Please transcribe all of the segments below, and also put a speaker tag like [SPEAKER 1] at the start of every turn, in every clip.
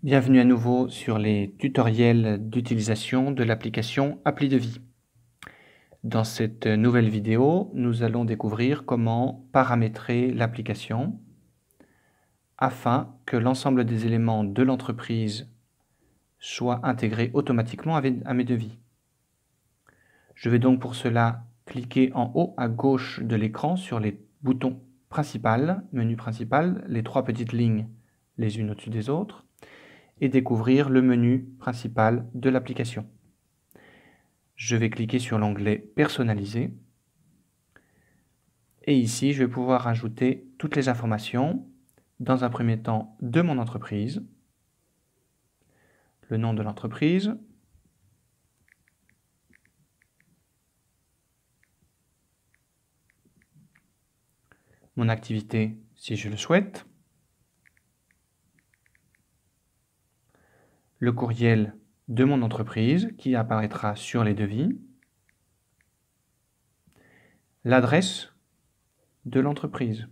[SPEAKER 1] Bienvenue à nouveau sur les tutoriels d'utilisation de l'application Appli Devis. Dans cette nouvelle vidéo, nous allons découvrir comment paramétrer l'application afin que l'ensemble des éléments de l'entreprise soient intégrés automatiquement à mes devis. Je vais donc pour cela cliquer en haut à gauche de l'écran sur les boutons principal, menu principal, les trois petites lignes les unes au-dessus des autres, et découvrir le menu principal de l'application. Je vais cliquer sur l'onglet Personnaliser. Et ici, je vais pouvoir ajouter toutes les informations, dans un premier temps, de mon entreprise, le nom de l'entreprise, mon activité si je le souhaite, le courriel de mon entreprise qui apparaîtra sur les devis, l'adresse de l'entreprise.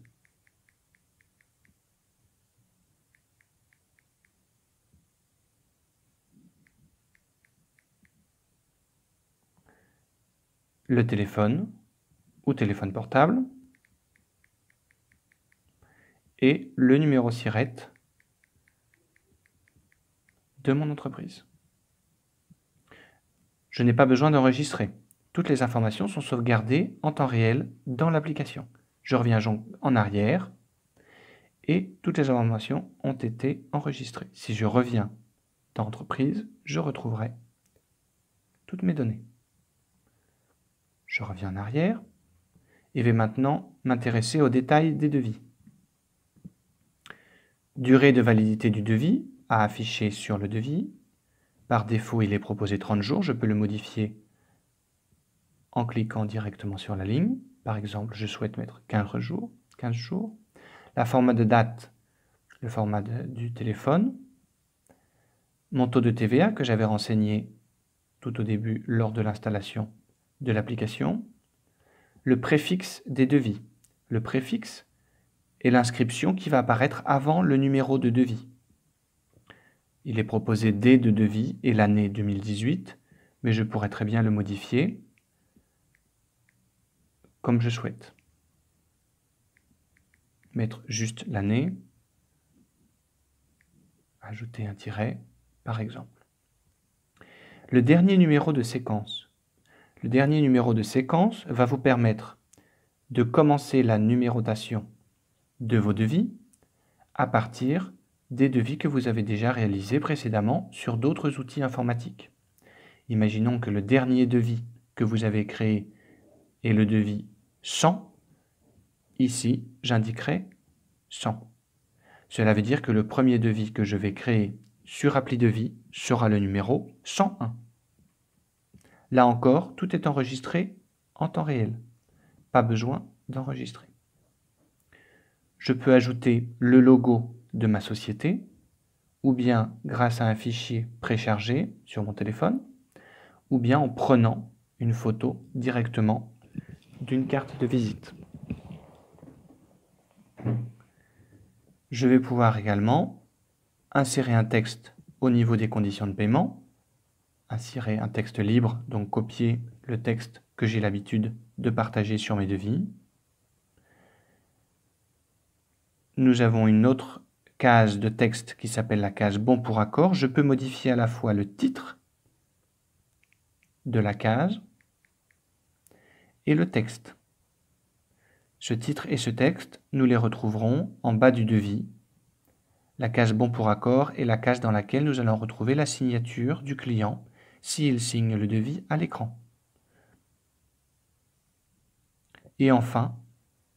[SPEAKER 1] Le téléphone ou téléphone portable et le numéro SIRET de mon entreprise. Je n'ai pas besoin d'enregistrer. Toutes les informations sont sauvegardées en temps réel dans l'application. Je reviens donc en arrière et toutes les informations ont été enregistrées. Si je reviens dans Entreprise, je retrouverai toutes mes données. Je reviens en arrière et vais maintenant m'intéresser aux détails des devis. Durée de validité du devis à afficher sur le devis. Par défaut, il est proposé 30 jours. Je peux le modifier en cliquant directement sur la ligne. Par exemple, je souhaite mettre 15 jours. La format de date, le format du téléphone. Mon taux de TVA que j'avais renseigné tout au début lors de l'installation de l'application. Le préfixe des devis. Le préfixe est l'inscription qui va apparaître avant le numéro de devis. Il est proposé D de devis et l'année 2018, mais je pourrais très bien le modifier comme je souhaite. Mettre juste l'année, ajouter un tiret, par exemple. Le dernier numéro de séquence. Le dernier numéro de séquence va vous permettre de commencer la numérotation de vos devis à partir des devis que vous avez déjà réalisés précédemment sur d'autres outils informatiques. Imaginons que le dernier devis que vous avez créé est le devis 100. Ici, j'indiquerai 100. Cela veut dire que le premier devis que je vais créer sur Appli Devis sera le numéro 101. Là encore, tout est enregistré en temps réel. Pas besoin d'enregistrer. Je peux ajouter le logo de ma société, ou bien grâce à un fichier préchargé sur mon téléphone, ou bien en prenant une photo directement d'une carte de visite. Je vais pouvoir également insérer un texte au niveau des conditions de paiement, insérer un texte libre, donc copier le texte que j'ai l'habitude de partager sur mes devis. Nous avons une autre case de texte qui s'appelle la case Bon pour accord. Je peux modifier à la fois le titre de la case et le texte. Ce titre et ce texte, nous les retrouverons en bas du devis. La case Bon pour accord est la case dans laquelle nous allons retrouver la signature du client s'il signe le devis à l'écran. Et enfin,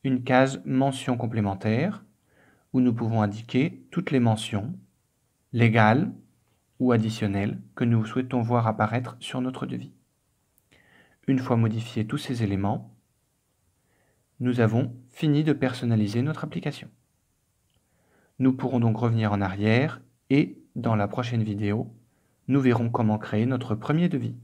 [SPEAKER 1] une case Mention complémentaire où nous pouvons indiquer toutes les mentions légales ou additionnelles que nous souhaitons voir apparaître sur notre devis. Une fois modifiés tous ces éléments, nous avons fini de personnaliser notre application. Nous pourrons donc revenir en arrière et, dans la prochaine vidéo, nous verrons comment créer notre premier devis.